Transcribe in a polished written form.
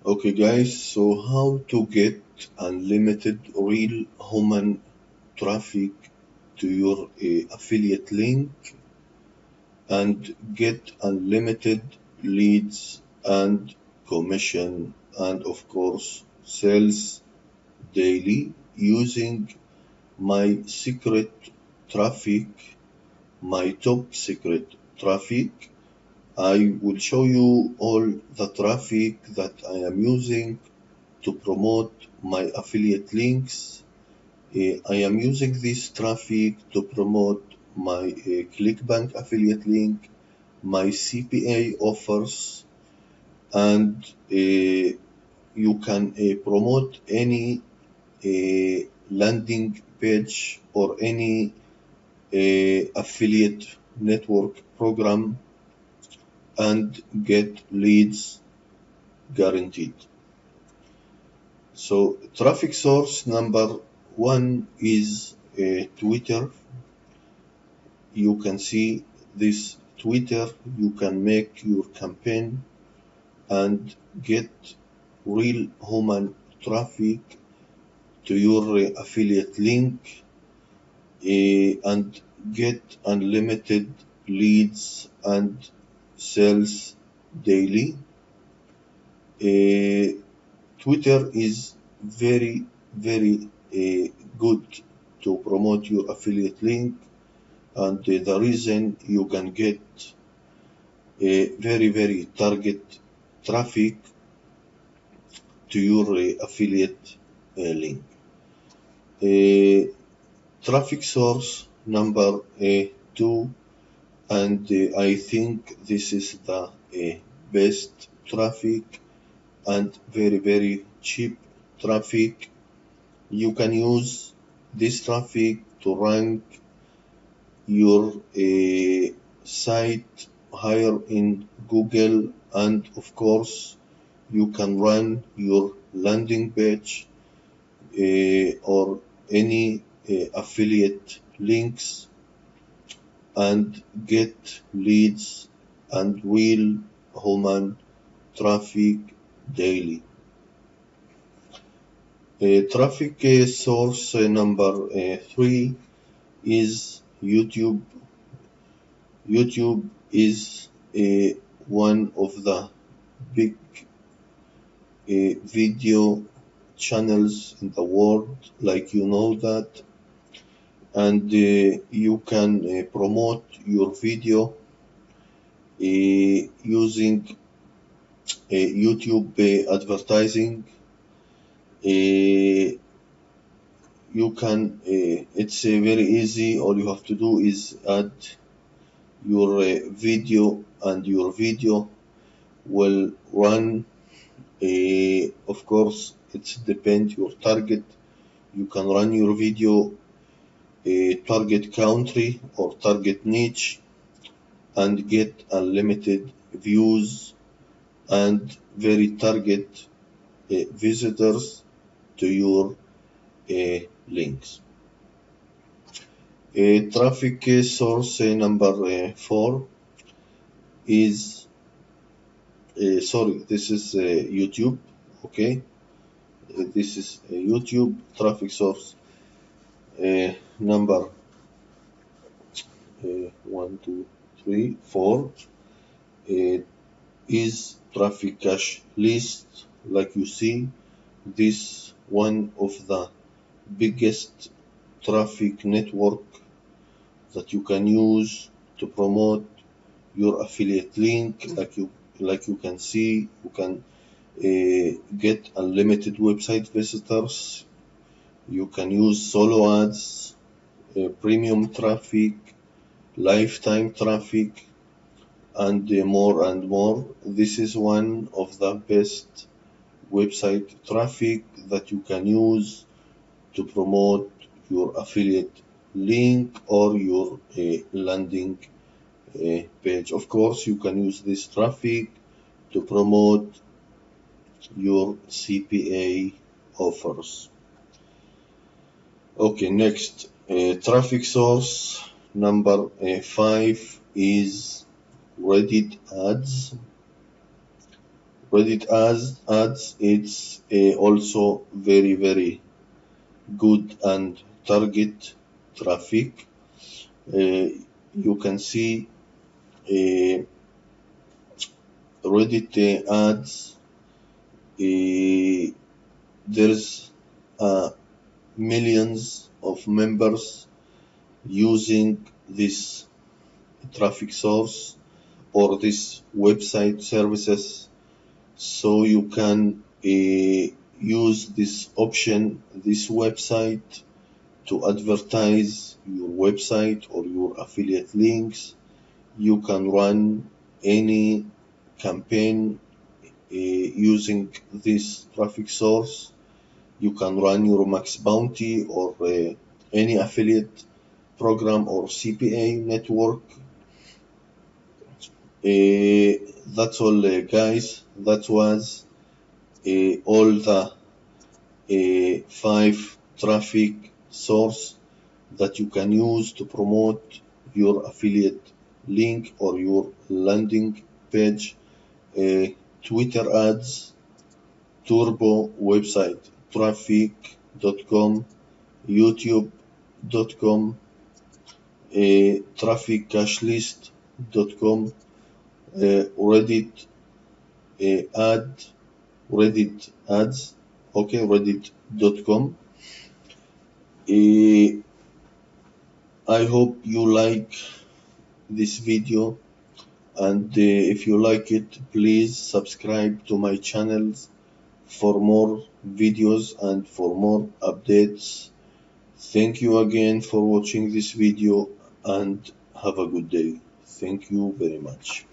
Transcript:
Okay guys, so how to get unlimited real human traffic to your affiliate link and get unlimited leads and commission and of course sales daily using my secret traffic, my top secret traffic. I will show you all the traffic that I am using to promote my affiliate links. I am using this traffic to promote my ClickBank affiliate link, my CPA offers, and you can promote any landing page or any affiliate network program and get leads guaranteed. So traffic source number one is Twitter. You can see this Twitter. You can make your campaign and get real human traffic to your affiliate link and get unlimited leads and sales daily. Twitter is very good to promote your affiliate link, and the reason you can get a very target traffic to your affiliate link. Traffic source number two, and I think this is the best traffic and very cheap traffic. You can use this traffic to rank your site higher in Google, and of course you can run your landing page or any affiliate links and get leads and real human traffic daily. Traffic source number three is YouTube. YouTube is one of the big video channels in the world, like you know that, and you can promote your video using YouTube advertising. You can it's very easy. All you have to do is add your video, and your video will run. Of course, it depends your target. You can run your video target country or target niche and get unlimited views and very target visitors to your links. Traffic source number four is this is YouTube. Okay, this is YouTube traffic source number 1, 2, 3, 4 is traffic cache list. Like you see, this one of the biggest traffic network that you can use to promote your affiliate link. Like you can see, you can get unlimited website visitors. You can use solo ads, premium traffic, lifetime traffic, and more. This is one of the best website traffic that you can use to promote your affiliate link or your landing page. Of course, you can use this traffic to promote your CPA offers. Okay, next, traffic source number 5 is Reddit ads. Reddit ads, it's also very good and target traffic. You can see Reddit ads. There's millions of members using this traffic source or this website services, so you can use this option, this website, to advertise your website or your affiliate links. You can run any campaign using this traffic source. You can run your Max Bounty or any affiliate program or CPA network. That's all, guys. That was all the 5 traffic source that you can use to promote your affiliate link or your landing page. Twitter ads, Turbo website, traffic.com, youtube.com, trafficcashlist.com, Reddit Reddit ads, okay, reddit.com. I hope you like this video, and if you like it, please subscribe to my channels for more videos and for more updates. Thank you again for watching this video, and have a good day. Thank you very much.